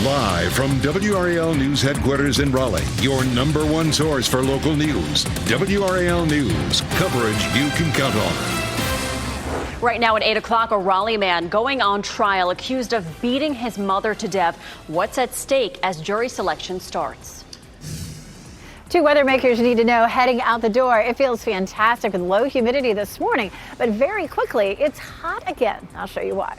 Live from WRAL News Headquarters in Raleigh, your number one source for local news. WRAL News, coverage you can count on. Right now at 8 o'clock, a Raleigh man going on trial accused of beating his mother to death. What's at stake as jury selection starts? Two weather makers need to know heading out the door. It feels fantastic with low humidity this morning, but very quickly it's hot again. I'll show you why.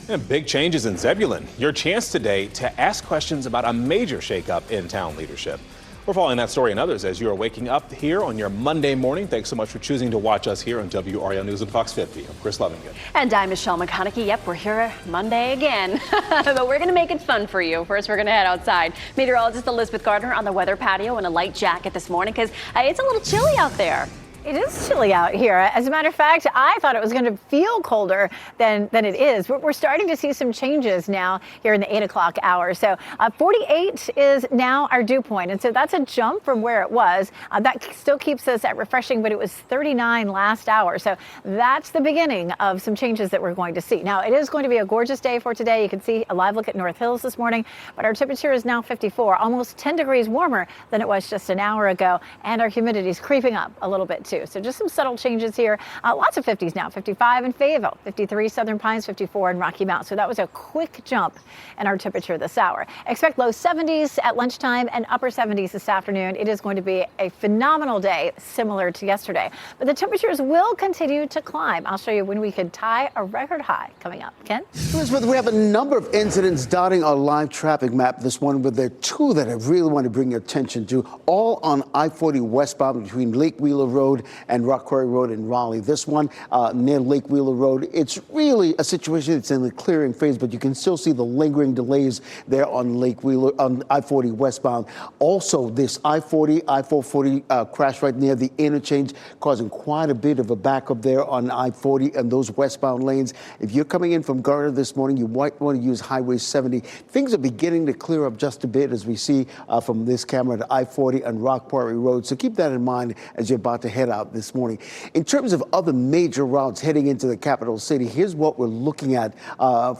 And big changes in Zebulon. Your chance today to ask questions about a major shakeup in town leadership. We're following that story and others as you are waking up here on your Monday morning. Thanks so much for choosing to watch us here on WRAL News and Fox 50. I'm Chris Levingood. And I'm Michelle McConaughey. Yep, we're here Monday again, but we're going to make it fun for you. First, we're going to head outside. Meteorologist Elizabeth Gardner on the weather patio in a light jacket this morning because it's a little chilly out there. It is chilly out here. As a matter of fact, I thought it was going to feel colder than it is. We're starting to see some changes now here in the 8 o'clock hour. So 48 is now our dew point. And so that's a jump from where it was. That still keeps us at refreshing, but it was 39 last hour. So that's the beginning of some changes that we're going to see. Now, it is going to be a gorgeous day for today. You can see a live look at North Hills this morning, but our temperature is now 54, almost 10 degrees warmer than it was just an hour ago. And our humidity is creeping up a little bit too. So just some subtle changes here. Lots of 50s now. 55 in Fayetteville, 53 Southern Pines, 54 in Rocky Mount. So that was a quick jump in our temperature this hour. Expect low 70s at lunchtime and upper 70s this afternoon. It is going to be a phenomenal day, similar to yesterday. But the temperatures will continue to climb. I'll show you when we could tie a record high coming up. Ken? Elizabeth, we have a number of incidents dotting our live traffic map this morning, but there are two that I really want to bring your attention to, all on I-40 westbound between Lake Wheeler Road and Rock Quarry Road in Raleigh. This one near Lake Wheeler Road, it's really a situation that's in the clearing phase, but you can still see the lingering delays there on Lake Wheeler, on I-40 westbound. Also, this I-40, I-440 crash right near the interchange, causing quite a bit of a backup there on I-40 and those westbound lanes. If you're coming in from Garner this morning, you might want to use Highway 70. Things are beginning to clear up just a bit as we see from this camera at I-40 and Rock Quarry Road. So keep that in mind as you're about to head out this morning. In terms of other major routes heading into the capital city, here's what we're looking at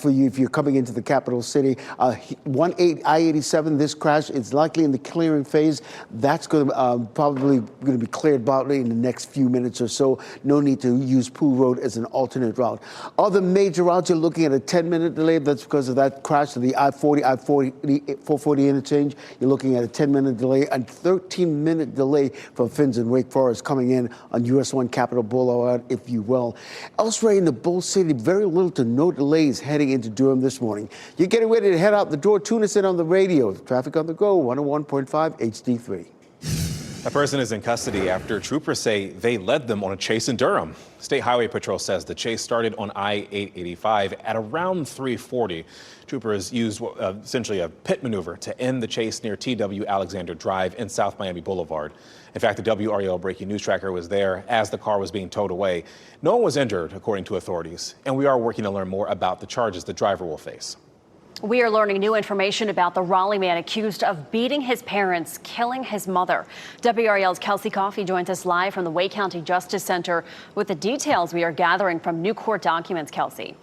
for you if you're coming into the capital city. I-87, this crash is likely in the clearing phase. That's going to probably going to be cleared probably in the next few minutes or so. No need to use Pool Road as an alternate route. Other major routes, you're looking at a 10-minute delay. That's because of that crash to the I-440 interchange. You're looking at a 10-minute delay and 13-minute delay from Finns and Wake Forest coming in on US 1 Capitol Boulevard, if you will. Elsewhere in the Bull City, very little to no delays heading into Durham this morning. You're getting ready to head out the door. Tune us in on the radio. Traffic on the go, 101.5 HD3. A person is in custody after troopers say they led them on a chase in Durham. State Highway Patrol says the chase started on I-885 at around 340. Troopers used essentially a pit maneuver to end the chase near T.W. Alexander Drive and South Miami Boulevard. In fact, the WRAL breaking news tracker was there as the car was being towed away. No one was injured, according to authorities, and we are working to learn more about the charges the driver will face. We are learning new information about the Raleigh man accused of beating his parents, killing his mother. WRAL's Kelsey Coffey joins us live from the Wake County Justice Center with the details we are gathering from new court documents. Kelsey.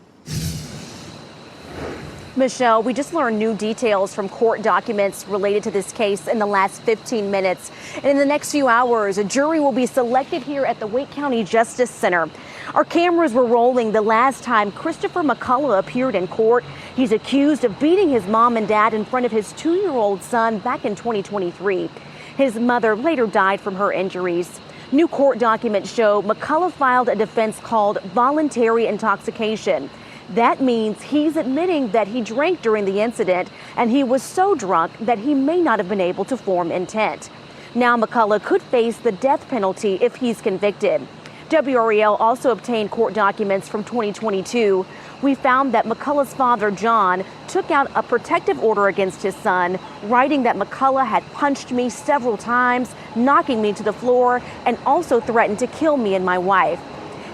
Michelle, we just learned new details from court documents related to this case in the last 15 minutes. And in the next few hours, a jury will be selected here at the Wake County Justice Center. Our cameras were rolling the last time Christopher McCullough appeared in court. He's accused of beating his mom and dad in front of his 2-year-old son back in 2023. His mother later died from her injuries. New court documents show McCullough filed a defense called voluntary intoxication. That means he's admitting that he drank during the incident and he was so drunk that he may not have been able to form intent. Now McCullough could face the death penalty if he's convicted. WRAL also obtained court documents from 2022. We found that McCullough's father, John, took out a protective order against his son, writing that McCullough had punched me several times, knocking me to the floor, and also threatened to kill me and my wife.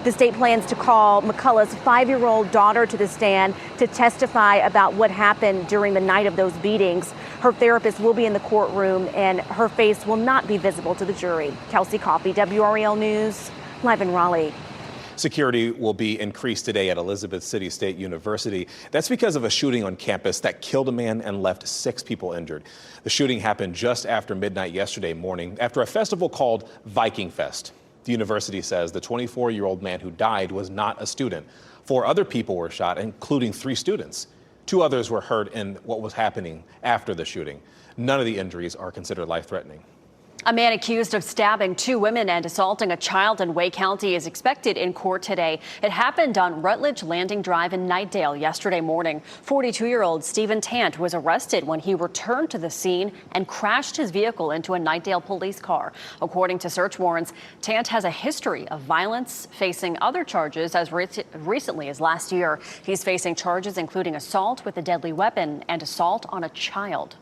The state plans to call McCullough's 5-year-old daughter to the stand to testify about what happened during the night of those beatings. Her therapist will be in the courtroom and her face will not be visible to the jury. Kelsey Coffey, WRAL News, live in Raleigh. Security will be increased today at Elizabeth City State University. That's because of a shooting on campus that killed a man and left 6 people injured. The shooting happened just after midnight yesterday morning after a festival called Viking Fest. The university says the 24-year-old man who died was not a student. 4 other people were shot, including 3 students. 2 others were hurt in what was happening after the shooting. None of the injuries are considered life-threatening. A man accused of stabbing 2 women and assaulting a child in Wake County is expected in court today. It happened on Rutledge Landing Drive in Knightdale yesterday morning. 42-year-old Stephen Tant was arrested when he returned to the scene and crashed his vehicle into a Knightdale police car. According to search warrants, Tant has a history of violence, facing other charges as recently as last year. He's facing charges including assault with a deadly weapon and assault on a child.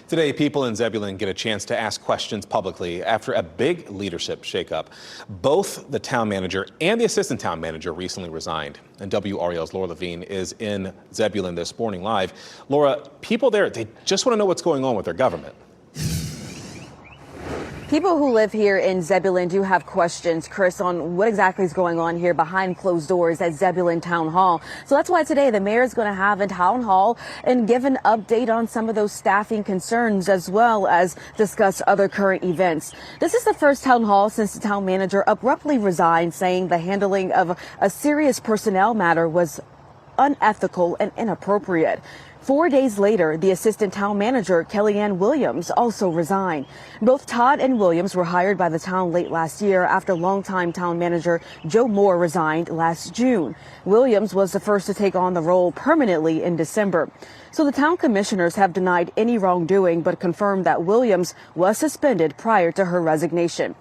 Today, people in Zebulon get a chance to ask questions publicly after a big leadership shakeup. Both the town manager and the assistant town manager recently resigned. And WRAL's Laura Levine is in Zebulon this morning live. Laura, people there, they just want to know what's going on with their government. People who live here in Zebulon do have questions, Chris, on what exactly is going on here behind closed doors at Zebulon Town Hall. So that's why today the mayor is going to have a town hall and give an update on some of those staffing concerns, as well as discuss other current events. This is the first town hall since the town manager abruptly resigned, saying the handling of a serious personnel matter was unethical and inappropriate. 4 days later, the assistant town manager, Kellyanne Williams, also resigned. Both Todd and Williams were hired by the town late last year after longtime town manager Joe Moore resigned last June. Williams was the first to take on the role permanently in December. So the town commissioners have denied any wrongdoing, but confirmed that Williams was suspended prior to her resignation.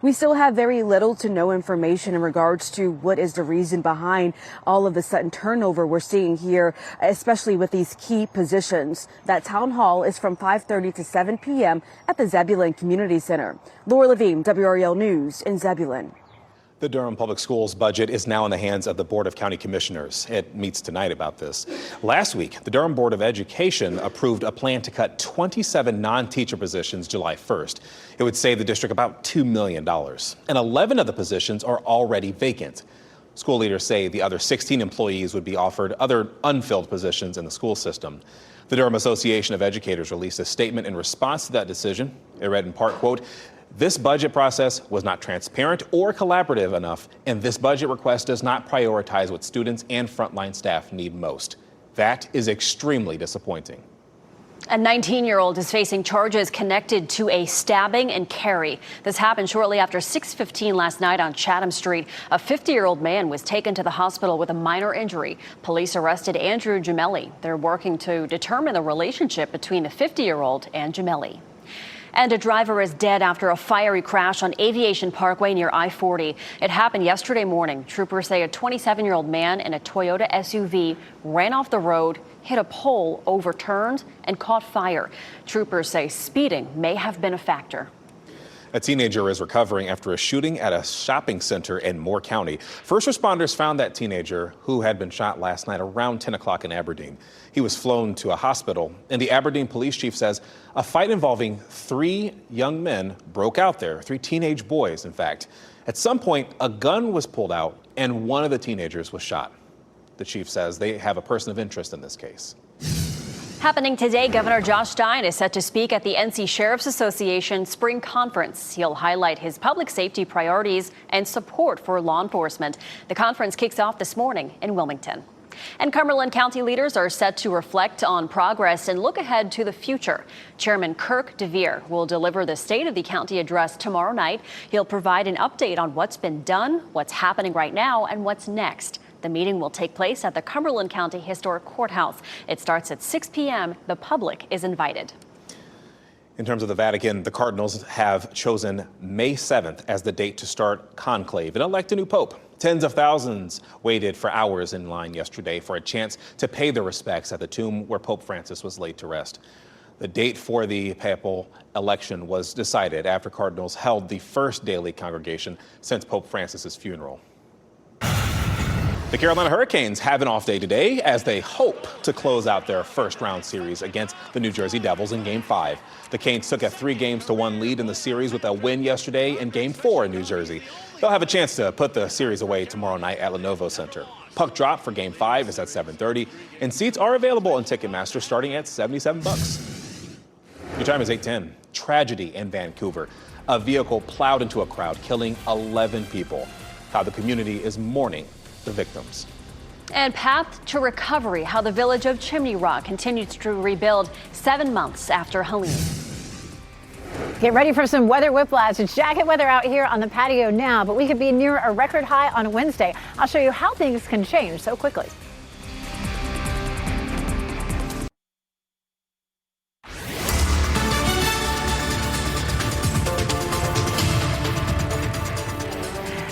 We still have very little to no information in regards to what is the reason behind all of the sudden turnover we're seeing here, especially with these key positions. That town hall is from 5:30 to 7 p.m. at the Zebulon Community Center. Laura Levine, WRAL News in Zebulon. The Durham Public Schools budget is now in the hands of the Board of County Commissioners. It meets tonight about this. Last week, the Durham Board of Education approved a plan to cut 27 non-teacher positions July 1st. It would save the district about $2 million. And 11 of the positions are already vacant. School leaders say the other 16 employees would be offered other unfilled positions in the school system. The Durham Association of Educators released a statement in response to that decision. It read in part, quote, "This budget process was not transparent or collaborative enough, and this budget request does not prioritize what students and frontline staff need most. That is extremely disappointing." A 19-year-old is facing charges connected to a stabbing in Cary. This happened shortly after 6:15 last night on Chatham Street. A 50-year-old man was taken to the hospital with a minor injury. Police arrested Andrew Gemelli. They're working to determine the relationship between the 50-year-old and Gemelli. And a driver is dead after a fiery crash on Aviation Parkway near I-40. It happened yesterday morning. Troopers say a 27-year-old man in a Toyota SUV ran off the road, hit a pole, overturned, and caught fire. Troopers say speeding may have been a factor. A teenager is recovering after a shooting at a shopping center in Moore County. First responders found that teenager, who had been shot last night around 10 o'clock in Aberdeen. He was flown to a hospital, and the Aberdeen police chief says a fight involving 3 young men broke out there, 3 teenage boys, in fact. At some point, a gun was pulled out, and one of the teenagers was shot. The chief says they have a person of interest in this case. Happening today, Governor Josh Stein is set to speak at the NC Sheriff's Association Spring Conference. He'll highlight his public safety priorities and support for law enforcement. The conference kicks off this morning in Wilmington. And Cumberland County leaders are set to reflect on progress and look ahead to the future. Chairman Kirk DeVere will deliver the State of the County address tomorrow night. He'll provide an update on what's been done, what's happening right now, and what's next. The meeting will take place at the Cumberland County Historic Courthouse. It starts at 6 p.m. The public is invited. In terms of the Vatican, the Cardinals have chosen May 7th as the date to start conclave and elect a new pope. Tens of thousands waited for hours in line yesterday for a chance to pay their respects at the tomb where Pope Francis was laid to rest. The date for the papal election was decided after Cardinals held the first daily congregation since Pope Francis's funeral. The Carolina Hurricanes have an off day today as they hope to close out their first round series against the New Jersey Devils in Game 5. The Canes took a 3-1 lead in the series with a win yesterday in Game 4 in New Jersey. They'll have a chance to put the series away tomorrow night at Lenovo Center. Puck drop for Game 5 is at 7:30, and seats are available on Ticketmaster starting at $77. Your time is 8:10. Tragedy in Vancouver. A vehicle plowed into a crowd, killing 11 people. How the community is mourning the victims. And path to recovery, how the village of Chimney Rock continues to rebuild 7 months after Helene. Get ready for some weather whiplash. It's jacket weather out here on the patio now, but we could be near a record high on Wednesday. I'll show you how things can change so quickly.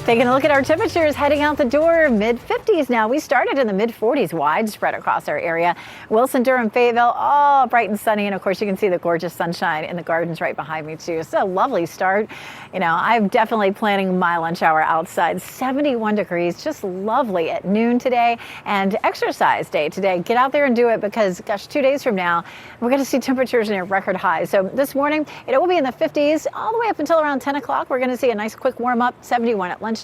Taking a look at our temperatures heading out the door, mid-50s now. We started in the mid-40s, widespread across our area. Wilson, Durham, Fayetteville, all bright and sunny. And of course, you can see the gorgeous sunshine in the gardens right behind me too. It's a lovely start. You know, I'm definitely planning my lunch hour outside. 71 degrees, just lovely at noon today. And exercise day today. Get out there and do it because, gosh, 2 days from now, we're going to see temperatures near record highs. So this morning, it will be in the 50s all the way up until around 10 o'clock. We're going to see a nice quick warm up, 71 at lunchtime.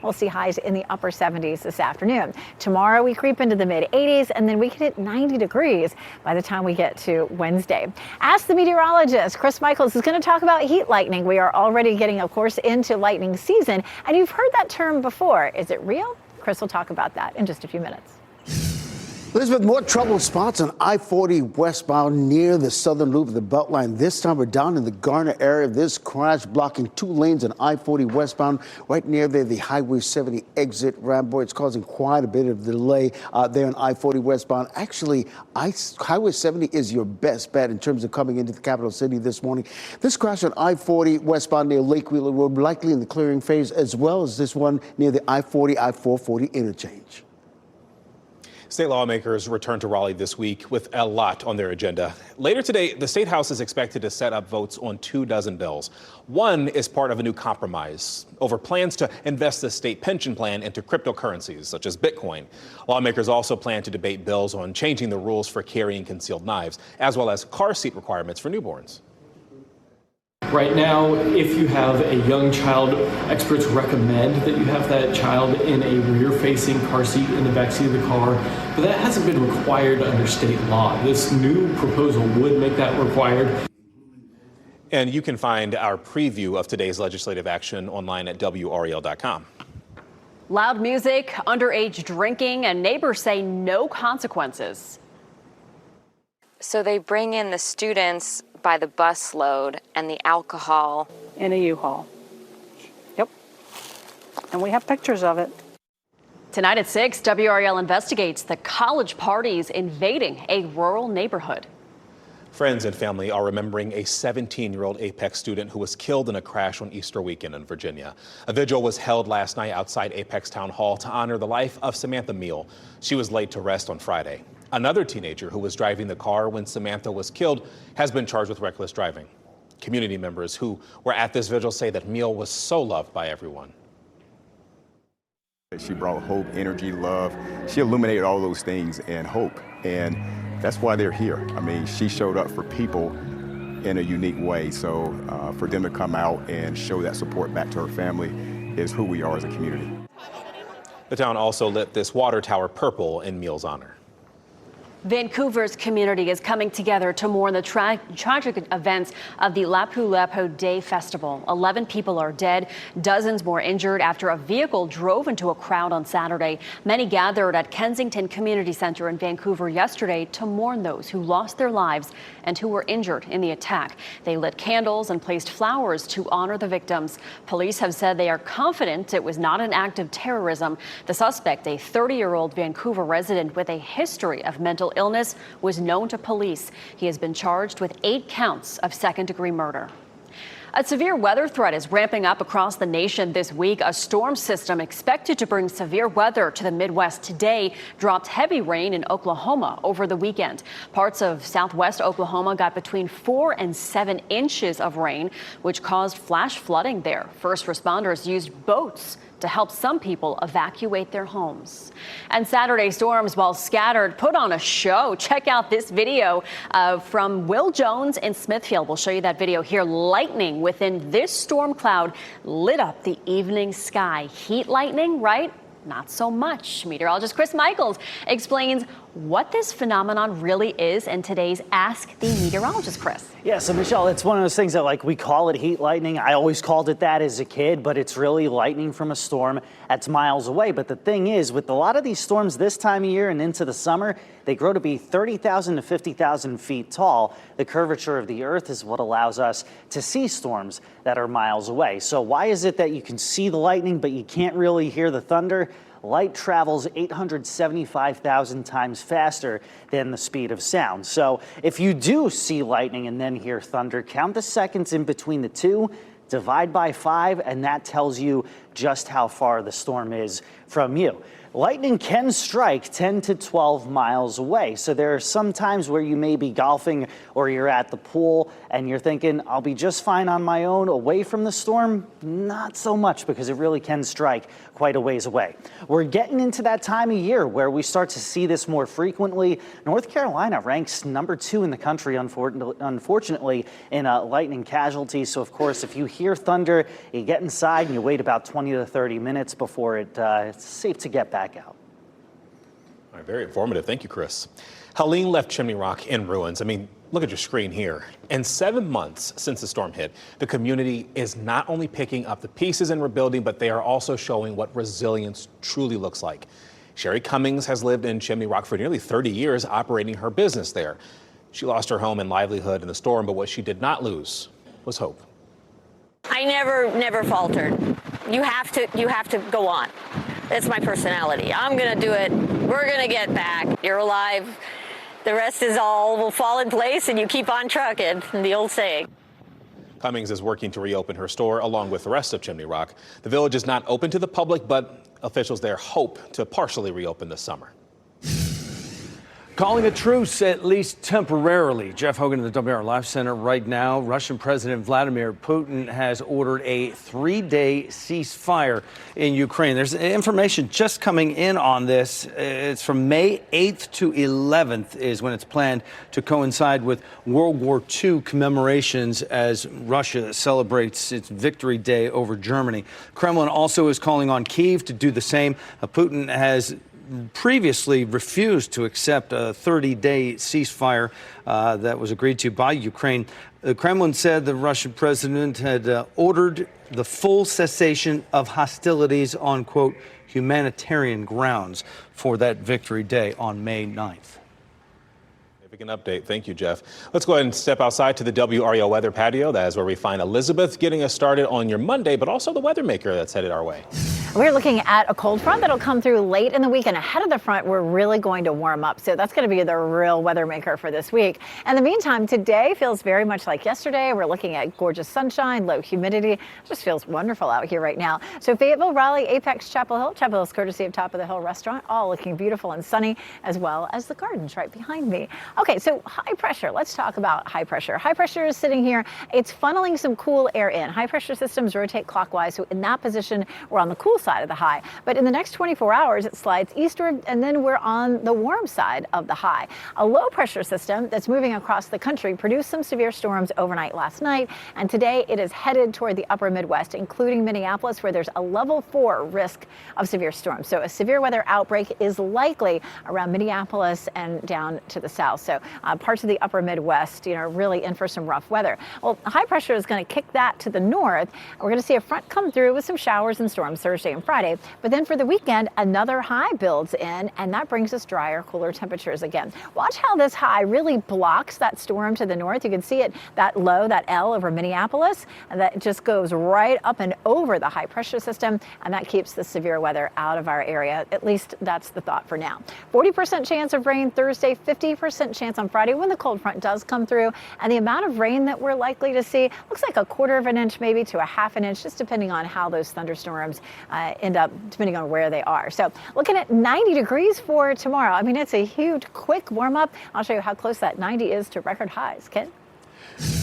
We'll see highs in the upper 70s this afternoon. Tomorrow we creep into the mid 80s and then we can hit 90 degrees by the time we get to Wednesday. Ask the meteorologist. Chris Michaels is going to talk about heat lightning. We are already getting, of course, into lightning season. And you've heard that term before. Is it real? Chris will talk about that in just a few minutes. Elizabeth, more trouble spots on I-40 westbound near the southern loop of the Beltline. This time we're down in the Garner area. This crash blocking 2 lanes on I-40 westbound right near there, the Highway 70 exit ramp. Boy, it's causing quite a bit of delay there on I-40 westbound. Actually, Highway 70 is your best bet in terms of coming into the capital city this morning. This crash on I-40 westbound near Lake Wheeler Road, likely in the clearing phase, as well as this one near the I-40, I-440 interchange. State lawmakers return to Raleigh this week with a lot on their agenda. Later today, the State House is expected to set up votes on 24 bills. One is part of a new compromise over plans to invest the state pension plan into cryptocurrencies, such as Bitcoin. Lawmakers also plan to debate bills on changing the rules for carrying concealed knives, as well as car seat requirements for newborns. Right now, if you have a young child, experts recommend that you have that child in a rear-facing car seat in the backseat of the car, but that hasn't been required under state law. This new proposal would make that required. And you can find our preview of today's legislative action online at WRAL.com. Loud music, underage drinking, and neighbors say no consequences. So they bring in the students by the busload and the alcohol. In a U-Haul. Yep. And we have pictures of it. Tonight at 6, WRAL investigates the college parties invading a rural neighborhood. Friends and family are remembering a 17-year-old Apex student who was killed in a crash on Easter weekend in Virginia. A vigil was held last night outside Apex Town Hall to honor the life of Samantha Meal. She was laid to rest on Friday. Another teenager who was driving the car when Samantha was killed has been charged with reckless driving. Community members who were at this vigil say that Meal was so loved by everyone. She brought hope, energy, love. She illuminated all those things and hope. And that's why they're here. I mean, she showed up for people in a unique way. So for them to come out and show that support back to her family is who we are as a community. The town also lit this water tower purple in Meal's honor. Vancouver's community is coming together to mourn the tragic events of the Lapu-Lapu Day Festival. 11 people are dead, dozens more injured after a vehicle drove into a crowd on Saturday. Many gathered at Kensington Community Center in Vancouver yesterday to mourn those who lost their lives and who were injured in the attack. They lit candles and placed flowers to honor the victims. Police have said they are confident it was not an act of terrorism. The suspect, a 30-year-old Vancouver resident with a history of mental illness, was known to police. He has been charged with 8 counts of second-degree murder. A severe weather threat is ramping up across the nation this week. A storm system expected to bring severe weather to the Midwest today dropped heavy rain in Oklahoma over the weekend. Parts of southwest Oklahoma got between 4 and 7 inches of rain, which caused flash flooding there. First responders used boats to help some people evacuate their homes. And Saturday storms, while scattered, put on a show. Check out this video from Will Jones in Smithfield. We'll show you that video here. Lightning within this storm cloud lit up the evening sky. Heat lightning, right? Not so much. Meteorologist Chris Michaels explains what this phenomenon really is in today's Ask the Meteorologist. Chris. Yeah, so Michelle, it's one of those things that we call it heat lightning. I always called it that as a kid, but it's really lightning from a storm that's miles away. But the thing is, with a lot of these storms this time of year and into the summer, they grow to be 30,000 to 50,000 feet tall. The curvature of the earth is what allows us to see storms that are miles away. So why is it that you can see the lightning, but you can't really hear the thunder? Light travels 875,000 times faster than the speed of sound. So if you do see lightning and then hear thunder, count the seconds in between the two, divide by 5, and that tells you just how far the storm is from you. Lightning can strike 10 to 12 miles away. So there are some times where you may be golfing or you're at the pool and you're thinking, I'll be just fine on my own away from the storm. Not so much, because it really can strike quite a ways away. We're getting into that time of year where we start to see this more frequently. North Carolina ranks number 2 in the country, unfortunately, in lightning casualties. So, of course, if you hear thunder, you get inside and you wait about 20 to 30 minutes before it's safe to get back out. All right, very informative. Thank you, Chris. Helene left Chimney Rock in ruins. I mean, look at your screen here. In 7 months since the storm hit, the community is not only picking up the pieces and rebuilding, but they are also showing what resilience truly looks like. Sherry Cummings has lived in Chimney Rock for nearly 30 years, operating her business there. She lost her home and livelihood in the storm, but what she did not lose was hope. I never faltered. You have to go on. That's my personality. I'm going to do it. We're going to get back. You're alive. The rest is all will fall in place and you keep on trucking, the old saying. Cummings is working to reopen her store along with the rest of Chimney Rock. The village is not open to the public, but officials there hope to partially reopen this summer. Calling a truce, at least temporarily. Jeff Hogan at the WRAL Life Center right now. Russian President Vladimir Putin has ordered a 3-day ceasefire in Ukraine. There's information just coming in on this. It's from May 8th to 11th is when it's planned to coincide with World War II commemorations as Russia celebrates its victory day over Germany. Kremlin also is calling on Kyiv to do the same. Putin has previously refused to accept a 30-day ceasefire that was agreed to by Ukraine. The Kremlin said the Russian president had ordered the full cessation of hostilities on, quote, humanitarian grounds for that victory day on May 9th. Significant update. Thank you, Jeff. Let's go ahead and step outside to the WRAL weather patio. That is where we find Elizabeth getting us started on your Monday, but also the weather maker that's headed our way. We're looking at a cold front that'll come through late in the week, and ahead of the front, we're really going to warm up. So that's going to be the real weather maker for this week. In the meantime, today feels very much like yesterday. We're looking at gorgeous sunshine, low humidity. It just feels wonderful out here right now. So Fayetteville, Raleigh, Apex, Chapel Hill. Chapel Hill's courtesy of Top of the Hill Restaurant, all looking beautiful and sunny, as well as the gardens right behind me. Okay, so high pressure. Let's talk about high pressure. High pressure is sitting here. It's funneling some cool air in. High pressure systems rotate clockwise, so in that position, we're on the cool side of the high. But in the next 24 hours, it slides eastward, and then we're on the warm side of the high. A low pressure system that's moving across the country produced some severe storms overnight last night, and today it is headed toward the upper Midwest, including Minneapolis, where there's a level 4 risk of severe storms. So a severe weather outbreak is likely around Minneapolis and down to the south. So parts of the upper Midwest, really in for some rough weather. Well, high pressure is going to kick that to the north. We're going to see a front come through with some showers and storms Thursday Thursday and Friday. But then for the weekend, another high builds in, and that brings us drier, cooler temperatures again. Watch how this high really blocks that storm to the north. You can see it, that low, that L over Minneapolis, and that just goes right up and over the high pressure system, and that keeps the severe weather out of our area. At least that's the thought for now. 40% chance of rain Thursday, 50% chance on Friday when the cold front does come through, and the amount of rain that we're likely to see looks like a quarter of an inch maybe to a half an inch, just depending on how those thunderstorms end up, depending on where they are. So looking at 90 degrees for tomorrow. I mean, it's a huge, quick warm up. I'll show you how close that 90 is to record highs. Ken?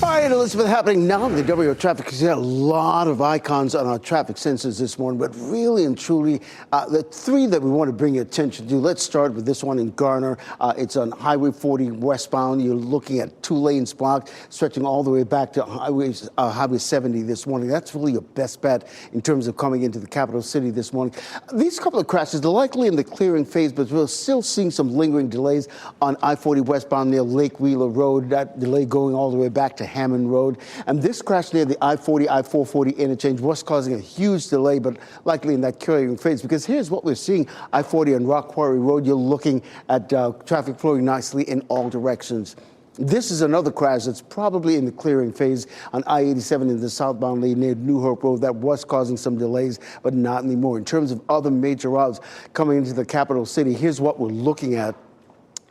All right, Elizabeth, happening now in the WRAL traffic. You see a lot of icons on our traffic sensors this morning, but really and truly, the three that we want to bring your attention to. Let's start with this one in Garner. It's on Highway 40 westbound. You're looking at 2 lanes blocked, stretching all the way back to Highway 70 this morning. That's really your best bet in terms of coming into the capital city this morning. These couple of crashes, they're likely in the clearing phase, but we're still seeing some lingering delays on I-40 westbound near Lake Wheeler Road. That delay going all the way back to Hammond Road. And this crash near the I-40, I-440 interchange was causing a huge delay, but likely in that clearing phase, because here's what we're seeing. I-40 and Rock Quarry Road, you're looking at traffic flowing nicely in all directions. This is another crash that's probably in the clearing phase on I-87 in the southbound lane near New Hope Road. That was causing some delays, but not anymore. In terms of other major routes coming into the capital city, here's what we're looking at.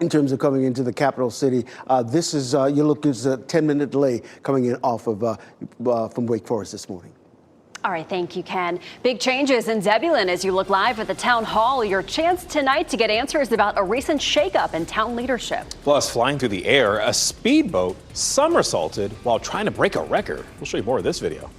In terms of coming into the capital city, this is, you look, there's a 10-minute delay coming in off of from Wake Forest this morning. All right, thank you, Ken. Big changes in Zebulon as you look live at the town hall. Your chance tonight to get answers about a recent shakeup in town leadership. Plus, flying through the air, a speedboat somersaulted while trying to break a record. We'll show you more of this video.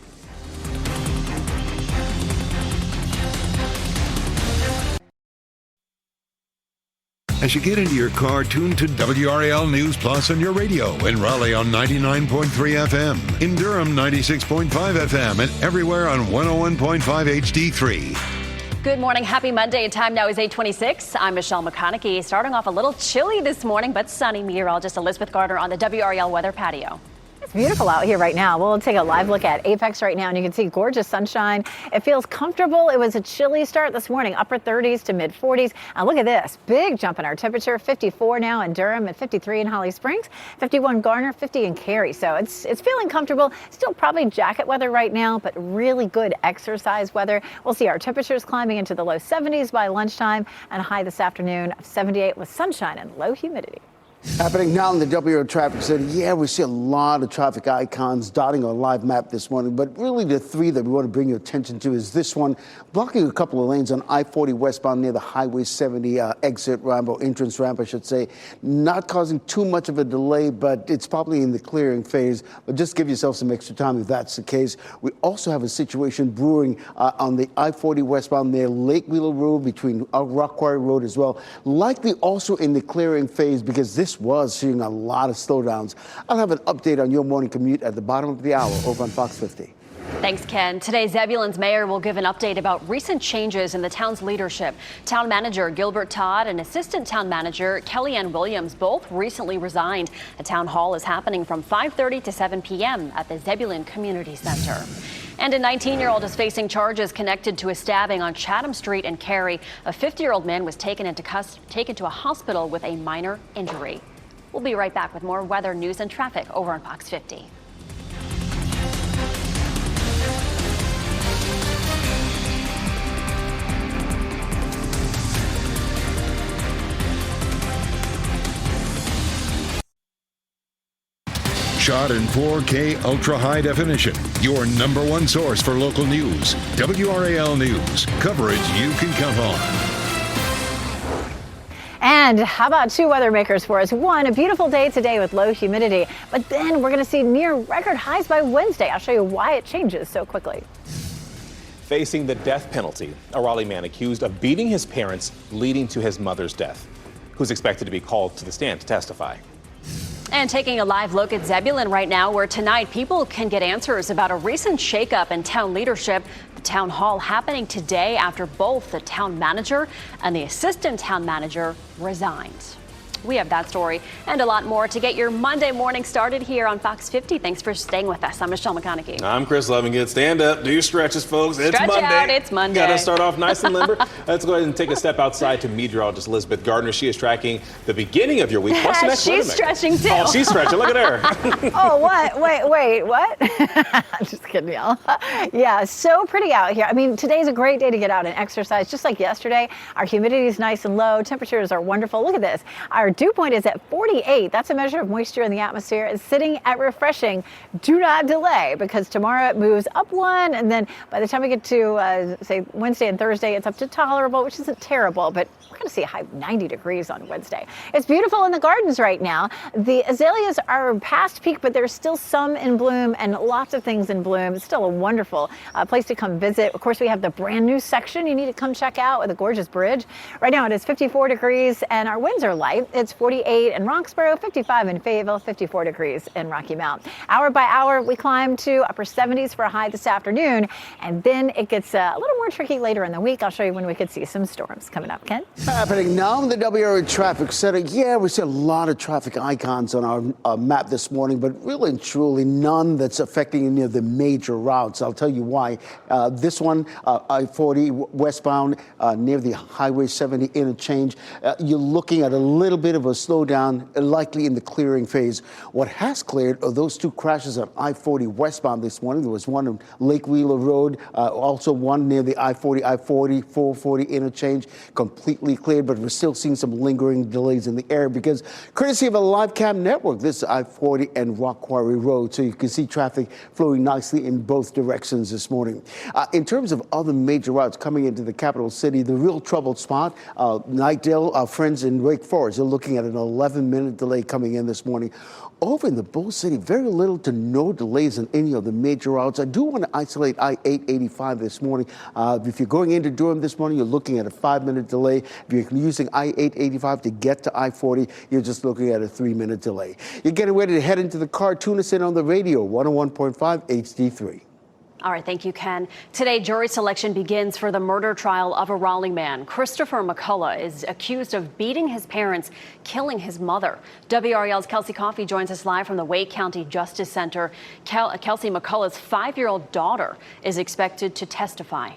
As you get into your car, tune to WRAL News Plus on your radio. In Raleigh on 99.3 FM. In Durham, 96.5 FM. And everywhere on 101.5 HD3. Good morning. Happy Monday. Time now is 8:26. I'm Michelle McConaughey. Starting off a little chilly this morning, but sunny. Meteorologist Elizabeth Gardner on the WRAL weather patio. It's beautiful out here right now. We'll take a live look at Apex right now, and you can see gorgeous sunshine. It feels comfortable. It was a chilly start this morning, upper 30s to mid 40s. And look at this big jump in our temperature, 54 now in Durham and 53 in Holly Springs, 51 Garner, 50 in Cary. So it's feeling comfortable. Still probably jacket weather right now, but really good exercise weather. We'll see our temperatures climbing into the low 70s by lunchtime and a high this afternoon of 78 with sunshine and low humidity. Happening now in the WRAL traffic city. Yeah, we see a lot of traffic icons dotting our live map this morning, but really the three that we want to bring your attention to is this one, blocking a couple of lanes on I-40 westbound near the Highway 70 exit ramp, or entrance ramp, I should say. Not causing too much of a delay, but it's probably in the clearing phase. But just give yourself some extra time if that's the case. We also have a situation brewing on the I-40 westbound near Lake Wheeler Road between Rock Quarry Road as well. Likely also in the clearing phase because this was seeing a lot of slowdowns. I'll have an update on your morning commute at the bottom of the hour over on Fox 50. Thanks, Ken. Today, Zebulon's mayor will give an update about recent changes in the town's leadership. Town manager Gilbert Todd and assistant town manager Kellyanne Williams both recently resigned. A town hall is happening from 5:30 to 7 p.m. at the Zebulon Community Center. And a 19-year-old is facing charges connected to a stabbing on Chatham Street in Cary. A 50-year-old man was taken to a hospital with a minor injury. We'll be right back with more weather, news, and traffic over on Fox 50. Shot in 4K ultra high definition. Your number one source for local news. WRAL News. Coverage you can count on. And how about two weather makers for us? One, a beautiful day today with low humidity, but then we're going to see near record highs by Wednesday. I'll show you why it changes so quickly. Facing the death penalty, a Raleigh man accused of beating his parents, leading to his mother's death, who's expected to be called to the stand to testify. And taking a live look at Zebulon right now, where tonight people can get answers about a recent shakeup in town leadership. The town hall happening today after both the town manager and the assistant town manager resigned. We have that story and a lot more to get your Monday morning started here on Fox 50. Thanks for staying with us. I'm Michelle McConaughey. I'm Chris Lovingett. Stand up, do your stretches, folks. It's Stretch Monday. out, it's Monday. Got to start off nice and limber. Let's go ahead and take a step outside to meteorologist Elizabeth Gardner. She is tracking the beginning of your week. What's the next She's stretching too. Oh, she's stretching. Look at her. Oh, what? Wait, what? Just kidding, y'all. Yeah, so pretty out here. I mean, today's a great day to get out and exercise. Just like yesterday, our humidity is nice and low. Temperatures are wonderful. Look at this. Our dew point is at 48. That's a measure of moisture in the atmosphere. It's sitting at refreshing. Do not delay, because tomorrow it moves up one, and then by the time we get to say Wednesday and Thursday, it's up to tolerable, which isn't terrible, but we're going to see a high of 90 degrees on Wednesday. It's beautiful in the gardens right now. The azaleas are past peak, but there's still some in bloom and lots of things in bloom. It's still a wonderful place to come visit. Of course, we have the brand new section you need to come check out with a gorgeous bridge. Right now it is 54 degrees and our winds are light. It's 48 in Roxborough, 55 in Fayetteville, 54 degrees in Rocky Mount. Hour by hour, we climb to upper 70s for a high this afternoon, and then it gets a little more tricky later in the week. I'll show you when we could see some storms coming up. Ken? Happening now in the WRAL traffic center. Yeah, we see a lot of traffic icons on our map this morning, but really and truly none that's affecting any of the major routes. I'll tell you why. This one, I-40 westbound near the Highway 70 interchange, you're looking at a little bit of a slowdown, likely in the clearing phase. What has cleared are those two crashes on I-40 westbound this morning. There was one on Lake Wheeler Road, also one near the I-40, 440 interchange, completely cleared, but we're still seeing some lingering delays in the air because courtesy of a live cam network, this is I-40 and Rock Quarry Road, so you can see traffic flowing nicely in both directions this morning. In terms of other major routes coming into the capital city, the real troubled spot, Nightdale, our friends in Wake Forest, are looking at an 11-minute delay coming in this morning. Over in the Bull City, very little to no delays on any of the major routes. I do want to isolate I-885 this morning. If you're going into Durham this morning, you're looking at a 5-minute delay. If you're using I-885 to get to I-40, you're just looking at a 3-minute delay. You're getting ready to head into the car. Tune us in on the radio, 101.5 HD3. All right, thank you, Ken. Today, jury selection begins for the murder trial of a Raleigh man. Christopher McCullough is accused of beating his parents, killing his mother. WRAL's Kelsey Coffey joins us live from the Wake County Justice Center. Kelsey, McCullough's 5-year-old daughter is expected to testify.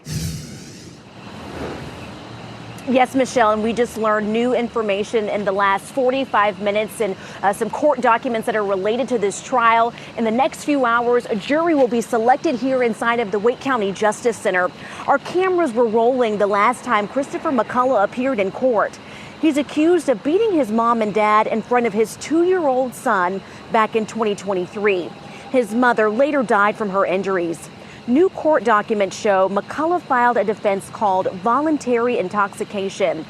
Yes, Michelle, and we just learned new information in the last 45 minutes and some court documents that are related to this trial. In the next few hours, a jury will be selected here inside of the Wake County Justice Center. Our cameras were rolling the last time Christopher McCullough appeared in court. He's accused of beating his mom and dad in front of his 2-year-old son back in 2023. His mother later died from her injuries. New court documents show McCullough filed a defense called voluntary intoxication.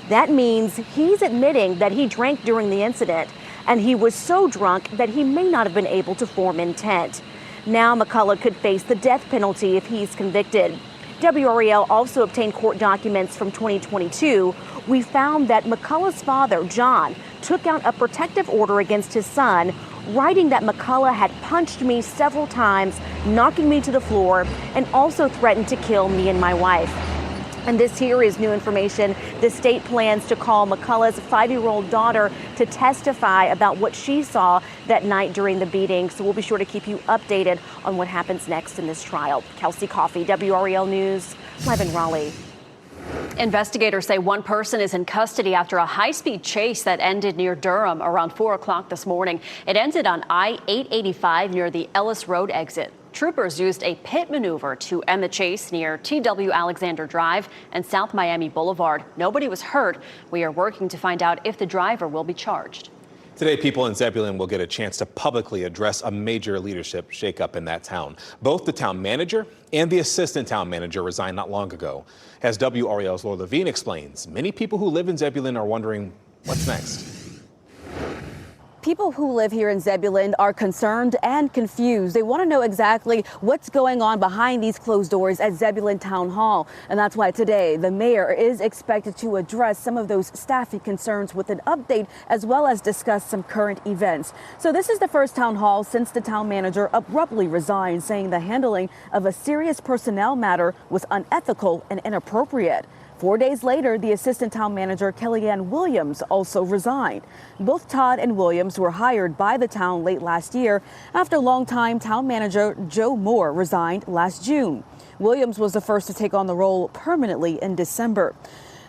That means he's admitting that he drank during the incident, and he was so drunk that he may not have been able to form intent. Now McCullough could face the death penalty if he's convicted. WRAL also obtained court documents from 2022. We found that McCullough's father, John, took out a protective order against his son, writing that McCullough had punched me several times, knocking me to the floor, and also threatened to kill me and my wife. And this here is new information. The state plans to call McCullough's 5-year-old daughter to testify about what she saw that night during the beating. So we'll be sure to keep you updated on what happens next in this trial. Kelsey Coffey, WRAL News, live in Raleigh. Investigators say one person is in custody after a high-speed chase that ended near Durham around 4 o'clock this morning. It ended on I-885 near the Ellis Road exit. Troopers used a pit maneuver to end the chase near T.W. Alexander Drive and South Miami Boulevard. Nobody was hurt. We are working to find out if the driver will be charged. Today, people in Zebulon will get a chance to publicly address a major leadership shakeup in that town. Both the town manager and the assistant town manager resigned not long ago. As WRAL's Laura Levine explains, many people who live in Zebulon are wondering what's next. People who live here in Zebulon are concerned and confused. They want to know exactly what's going on behind these closed doors at Zebulon Town Hall. And that's why today the mayor is expected to address some of those staffing concerns with an update, as well as discuss some current events. So this is the first town hall since the town manager abruptly resigned, saying the handling of a serious personnel matter was unethical and inappropriate. 4 days later, the assistant town manager, Kellyanne Williams, also resigned. Both Todd and Williams were hired by the town late last year after longtime town manager Joe Moore resigned last June. Williams was the first to take on the role permanently in December.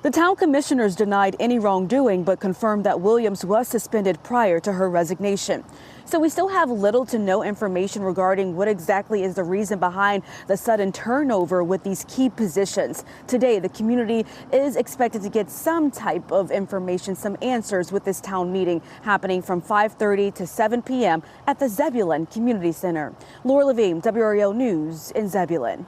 The town commissioners denied any wrongdoing but confirmed that Williams was suspended prior to her resignation. So we still have little to no information regarding what exactly is the reason behind the sudden turnover with these key positions. Today, the community is expected to get some type of information, some answers with this town meeting happening from 5:30 to 7 p.m. at the Zebulon Community Center. Laura Levine, WRAL News in Zebulon.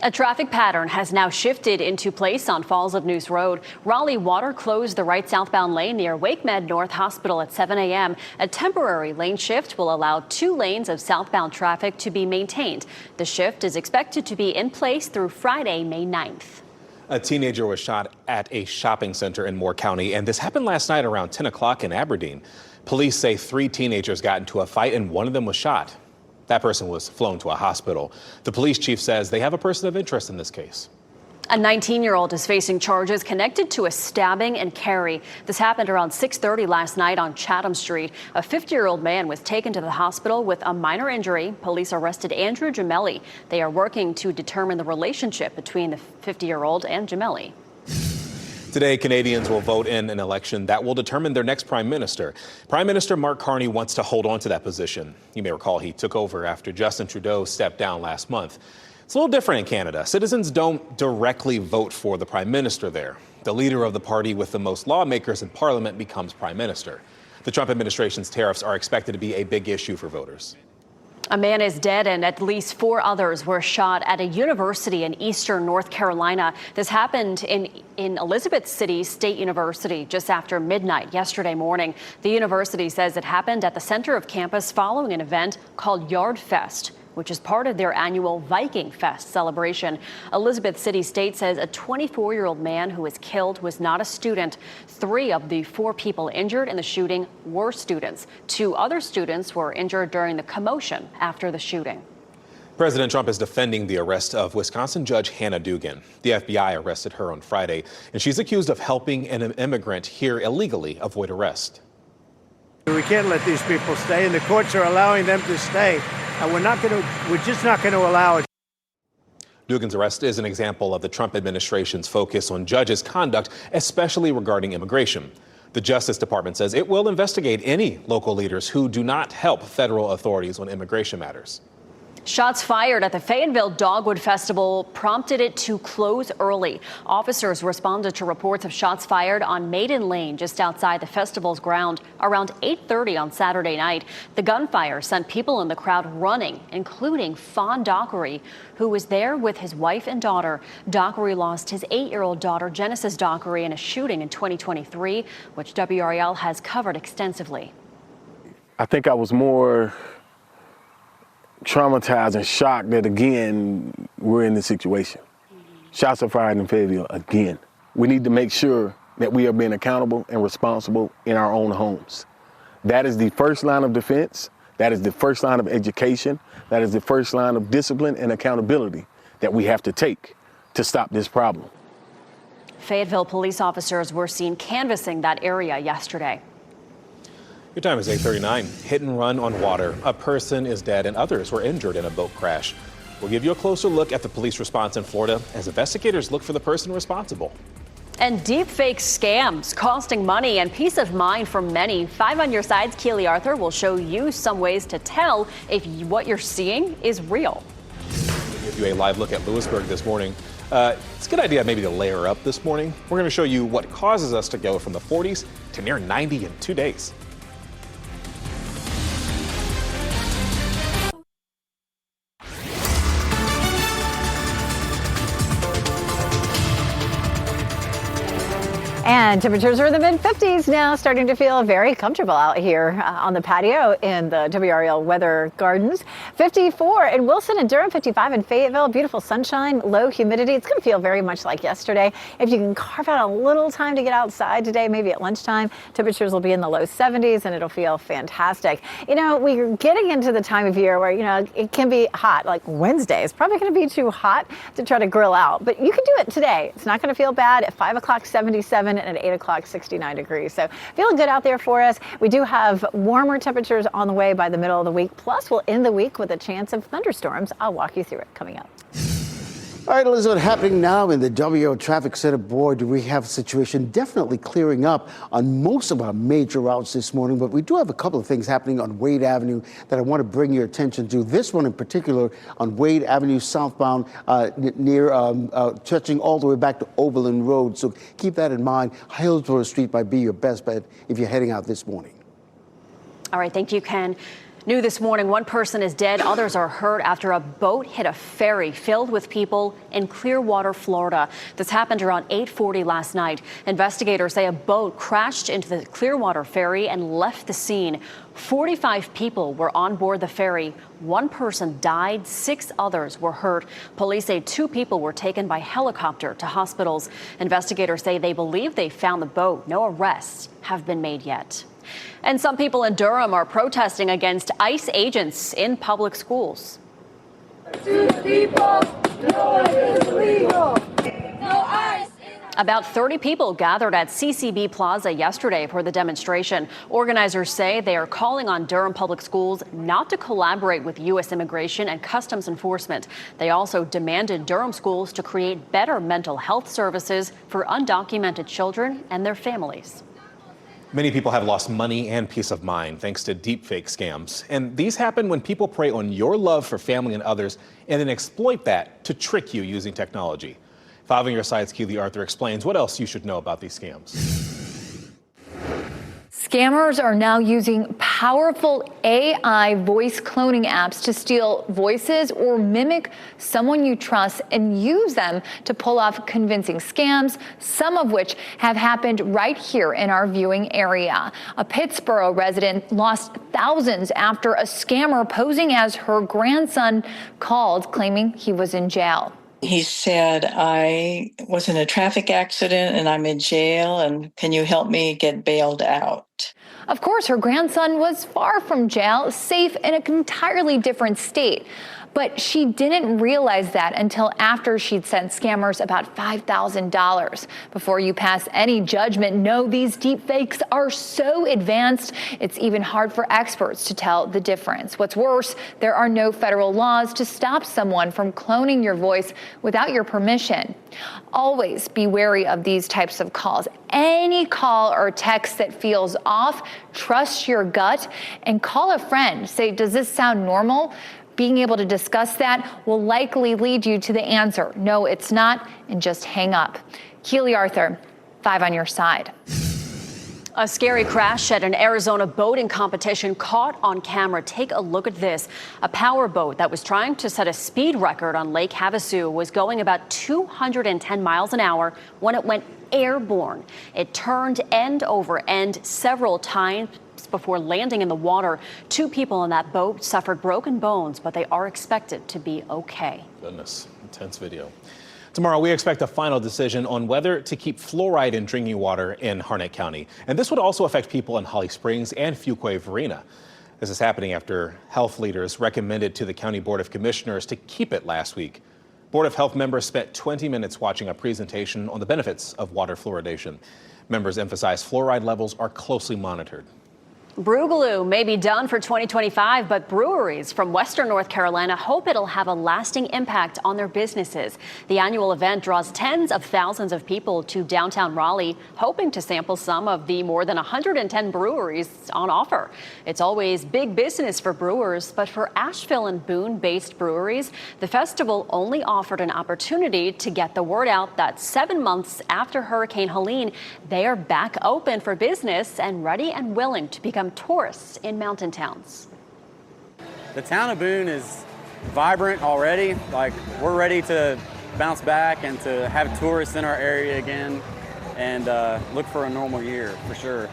A traffic pattern has now shifted into place on Falls of Neuse Road. Raleigh Water closed the right southbound lane near WakeMed North Hospital at 7 a.m. A temporary lane shift will allow 2 lanes of southbound traffic to be maintained. The shift is expected to be in place through Friday, May 9th. A teenager was shot at a shopping center in Moore County, and this happened last night around 10 o'clock in Aberdeen. Police say 3 teenagers got into a fight and one of them was shot. That person was flown to a hospital. The police chief says they have a person of interest in this case. A 19-year-old is facing charges connected to a stabbing and carry. This happened around 6:30 last night on Chatham Street. A 50-year-old man was taken to the hospital with a minor injury. Police arrested Andrew Gemelli. They are working to determine the relationship between the 50-year-old and Gemelli. Today, Canadians will vote in an election that will determine their next prime minister. Prime Minister Mark Carney wants to hold on to that position. You may recall he took over after Justin Trudeau stepped down last month. It's a little different in Canada. Citizens don't directly vote for the prime minister there. The leader of the party with the most lawmakers in parliament becomes prime minister. The Trump administration's tariffs are expected to be a big issue for voters. A man is dead and at least 4 others were shot at a university in eastern North Carolina. This happened in Elizabeth City State University just after midnight yesterday morning. The university says it happened at the center of campus following an event called Yard Fest, which is part of their annual Viking Fest celebration. Elizabeth City State says a 24-year-old man who was killed was not a student. 3 of the 4 people injured in the shooting were students. 2 other students were injured during the commotion after the shooting. President Trump is defending the arrest of Wisconsin Judge Hannah Dugan. The FBI arrested her on Friday, and she's accused of helping an immigrant here illegally avoid arrest. We can't let these people stay, and the courts are allowing them to stay. And we're just not going to allow it. Dugan's arrest is an example of the Trump administration's focus on judges' conduct, especially regarding immigration. The Justice Department says it will investigate any local leaders who do not help federal authorities on immigration matters. Shots fired at the Fayetteville Dogwood Festival prompted it to close early. Officers responded to reports of shots fired on Maiden Lane just outside the festival's ground around 8:30 on Saturday night. The gunfire sent people in the crowd running, including Fawn Dockery, who was there with his wife and daughter. Dockery lost his 8-year-old daughter, Genesis Dockery, in a shooting in 2023, which WRAL has covered extensively. I think I was more traumatized and shocked that, again, we're in this situation. Shots are fired in Fayetteville again. We need to make sure that we are being accountable and responsible in our own homes. That is the first line of defense. That is the first line of education. That is the first line of discipline and accountability that we have to take to stop this problem. Fayetteville police officers were seen canvassing that area yesterday. Your time is 8:39. Hit and run on water. A person is dead and others were injured in a boat crash. We'll give you a closer look at the police response in Florida as investigators look for the person responsible. And deepfake scams costing money and peace of mind for many. 5 on your sides, Keely Arthur will show you some ways to tell if what you're seeing is real. We'll give you a live look at Lewisburg this morning. It's a good idea maybe to layer up this morning. We're going to show you what causes us to go from the 40s to near 90 in 2 days. And And temperatures are in the mid-50s now, starting to feel very comfortable out here on the patio in the WRAL Weather Gardens. 54 in Wilson and Durham, 55 in Fayetteville. Beautiful sunshine, low humidity. It's going to feel very much like yesterday. If you can carve out a little time to get outside today, maybe at lunchtime, temperatures will be in the low 70s and it'll feel fantastic. You know, we're getting into the time of year where, you know, it can be hot. Like Wednesday is probably going to be too hot to try to grill out, but you can do it today. It's not going to feel bad. At 5 o'clock, 77, and at 8 o'clock, 69 degrees. So feeling good out there for us. We do have warmer temperatures on the way by the middle of the week. Plus, we'll end the week with a chance of thunderstorms. I'll walk you through it coming up. All right, Elizabeth, happening now in the WO Traffic Center. Boy, do we have a situation definitely clearing up on most of our major routes this morning, but we do have a couple of things happening on Wade Avenue that I want to bring your attention to. This one in particular on Wade Avenue southbound near touching all the way back to Oberlin Road. So keep that in mind. Hillsborough Street might be your best bet if you're heading out this morning. All right, thank you, Ken. New this morning, one person is dead, others are hurt after a boat hit a ferry filled with people in Clearwater, Florida. This happened around 8:40 last night. Investigators say a boat crashed into the Clearwater ferry and left the scene. 45 people were on board the ferry. One person died, 6 others were hurt. Police say 2 people were taken by helicopter to hospitals. Investigators say they believe they found the boat. No arrests have been made yet. And some people in Durham are protesting against ICE agents in public schools. About 30 people gathered at CCB Plaza yesterday for the demonstration. Organizers say they are calling on Durham public schools not to collaborate with U.S. Immigration and Customs Enforcement. They also demanded Durham schools to create better mental health services for undocumented children and their families. Many people have lost money and peace of mind thanks to deepfake scams. And these happen when people prey on your love for family and others and then exploit that to trick you using technology. 5 on your side's Keely Arthur explains what else you should know about these scams. Scammers are now using powerful AI voice cloning apps to steal voices or mimic someone you trust and use them to pull off convincing scams, some of which have happened right here in our viewing area. A Pittsburgh resident lost thousands after a scammer posing as her grandson called, claiming he was in jail. He said, I was in a traffic accident and I'm in jail, and can you help me get bailed out? Of course, her grandson was far from jail, safe in an entirely different state. But she didn't realize that until after she'd sent scammers about $5,000. Before you pass any judgment, know these deepfakes are so advanced, it's even hard for experts to tell the difference. What's worse, there are no federal laws to stop someone from cloning your voice without your permission. Always be wary of these types of calls. Any call or text that feels off, trust your gut and call a friend. Say, does this sound normal? Being able to discuss that will likely lead you to the answer. No, it's not, and just hang up. Keely Arthur, 5 on your side. A scary crash at an Arizona boating competition caught on camera. Take a look at this. A power boat that was trying to set a speed record on Lake Havasu was going about 210 miles an hour when it went airborne. It turned end over end several times before landing in the water. 2 people in that boat suffered broken bones, but they are expected to be okay. Goodness, intense video. Tomorrow, we expect a final decision on whether to keep fluoride in drinking water in Harnett County. And this would also affect people in Holly Springs and Fuquay-Varina. This is happening after health leaders recommended to the County Board of Commissioners to keep it last week. Board of Health members spent 20 minutes watching a presentation on the benefits of water fluoridation. Members emphasized fluoride levels are closely monitored. Broogaloo may be done for 2025, but breweries from Western North Carolina hope it'll have a lasting impact on their businesses. The annual event draws tens of thousands of people to downtown Raleigh, hoping to sample some of the more than 110 breweries on offer. It's always big business for brewers, but for Asheville and Boone-based breweries, the festival only offered an opportunity to get the word out that 7 months after Hurricane Helene, they are back open for business and ready and willing to become tourists in mountain towns. The town of Boone is vibrant already. Like, we're ready to bounce back and to have tourists in our area again. and look for a normal year for sure.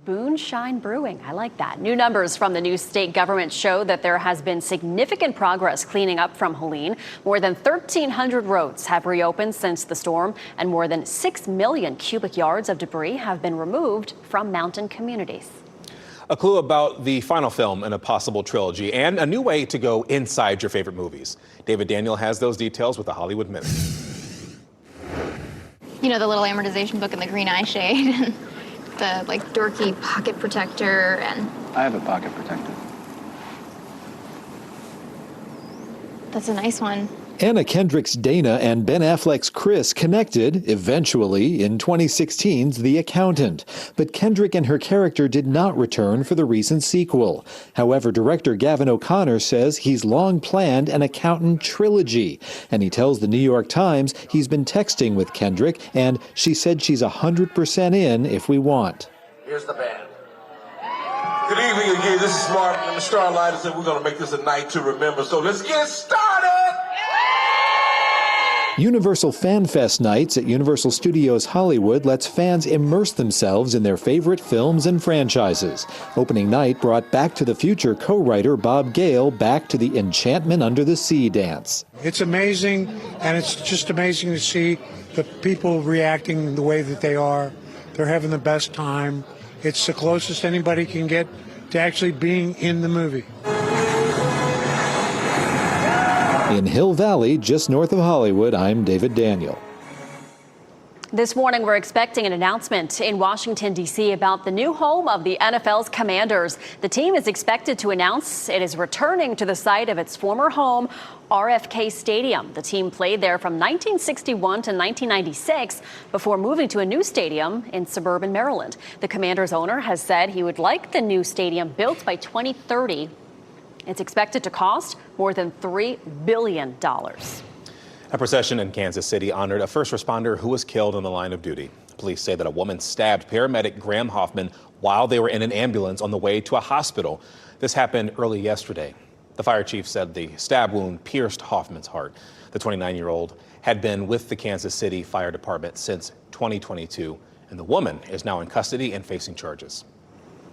Moonshine Brewing. I like that. New numbers from the new state government show that there has been significant progress cleaning up from Helene. More than 1,300 roads have reopened since the storm, and more than 6 million cubic yards of debris have been removed from mountain communities. A clue about the final film in a possible trilogy and a new way to go inside your favorite movies. David Daniel has those details with the Hollywood Minute. You know, the little amortization book and the green eye shade. The dorky pocket protector and... I have a pocket protector. That's a nice one. Anna Kendrick's Dana and Ben Affleck's Chris connected, eventually, in 2016's The Accountant. But Kendrick and her character did not return for the recent sequel. However, director Gavin O'Connor says he's long planned an accountant trilogy. And he tells the New York Times he's been texting with Kendrick, and she said she's 100% in if we want. Here's the band. Good evening again. This is Mark and the Starlighters, and we're going to make this a night to remember. So let's get started! Universal Fan Fest nights at Universal Studios Hollywood lets fans immerse themselves in their favorite films and franchises. Opening night brought Back to the Future co-writer Bob Gale back to the Enchantment Under the Sea dance. It's amazing, and it's just amazing to see the people reacting the way that they are. They're having the best time. It's the closest anybody can get to actually being in the movie. In Hill Valley, just north of Hollywood, I'm David Daniel. This morning, we're expecting an announcement in Washington, D.C. about the new home of the NFL's Commanders. The team is expected to announce it is returning to the site of its former home, RFK Stadium. The team played there from 1961 to 1996 before moving to a new stadium in suburban Maryland. The Commanders owner has said he would like the new stadium built by 2030. It's expected to cost more than $3 billion. A procession in Kansas City honored a first responder who was killed in the line of duty. Police say that a woman stabbed paramedic Graham Hoffman while they were in an ambulance on the way to a hospital. This happened early yesterday. The fire chief said the stab wound pierced Hoffman's heart. The 29-year-old had been with the Kansas City Fire Department since 2022, and the woman is now in custody and facing charges.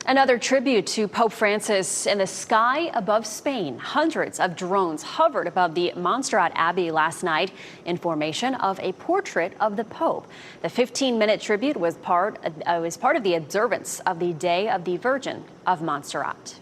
Another tribute to Pope Francis in the sky above Spain. Hundreds of drones hovered above the Montserrat Abbey last night in formation of a portrait of the Pope. The 15-minute tribute was part of the observance of the Day of the Virgin of Montserrat.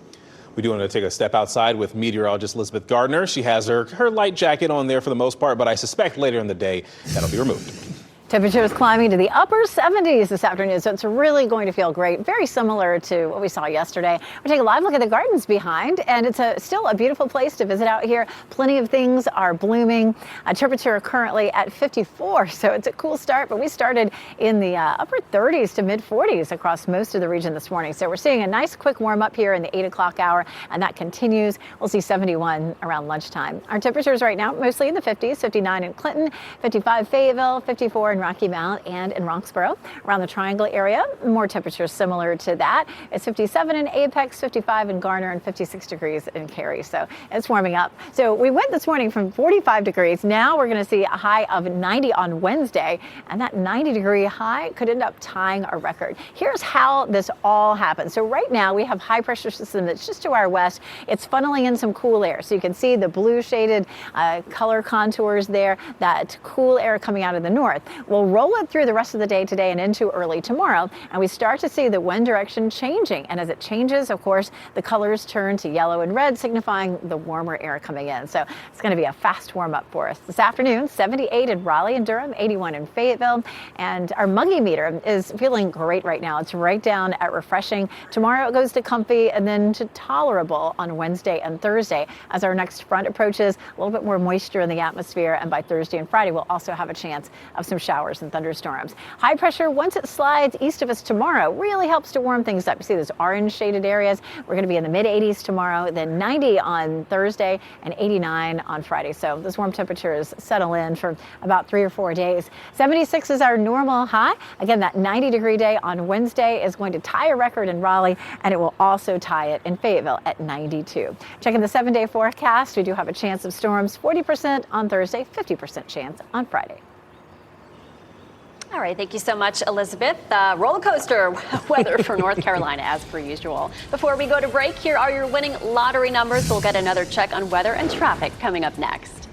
We do want to take a step outside with meteorologist Elizabeth Gardner. She has her light jacket on there for the most part, but I suspect later in the day that'll be removed. Temperatures climbing to the upper 70s this afternoon, so it's really going to feel great. Very similar to what we saw yesterday. We'll take a live look at the gardens behind, and it's still a beautiful place to visit out here. Plenty of things are blooming. Temperature currently at 54, so it's a cool start, but we started in the upper 30s to mid 40s across most of the region this morning. So we're seeing a nice quick warm up here in the 8 o'clock hour, and that continues. We'll see 71 around lunchtime. Our temperatures right now mostly in the 50s, 59 in Clinton, 55 Fayetteville, 54 in Rocky Mount and in Roxborough. Around the Triangle area, more temperatures similar to that. It's 57 in Apex, 55 in Garner, and 56 degrees in Cary. So it's warming up. So we went this morning from 45 degrees. Now we're going to see a high of 90 on Wednesday, and that 90-degree high could end up tying a record. Here's how this all happens. So right now we have high pressure system that's just to our west. It's funneling in some cool air. So you can see the blue shaded color contours there, that cool air coming out of the north. We'll roll it through the rest of the day today and into early tomorrow, and we start to see the wind direction changing. And as it changes, of course, the colors turn to yellow and red, signifying the warmer air coming in. So it's going to be a fast warm up for us. This afternoon, 78 in Raleigh and Durham, 81 in Fayetteville, and our muggy meter is feeling great right now. It's right down at refreshing. Tomorrow it goes to comfy and then to tolerable on Wednesday and Thursday. As our next front approaches, a little bit more moisture in the atmosphere, and by Thursday and Friday, we'll also have a chance of some showers and thunderstorms. High pressure, once it slides east of us tomorrow, really helps to warm things up. You see those orange shaded areas. We're going to be in the mid 80s tomorrow, then 90 on Thursday and 89 on Friday. So those warm temperatures settle in for about 3 or 4 days. 76 is our normal high. Again, that 90-degree day on Wednesday is going to tie a record in Raleigh, and it will also tie it in Fayetteville at 92. Checking the 7-day forecast, we do have a chance of storms, 40% on Thursday, 50% chance on Friday. All right, thank you so much, Elizabeth. Roller coaster weather for North Carolina, as per usual. Before we go to break, here are your winning lottery numbers. We'll get another check on weather and traffic coming up next.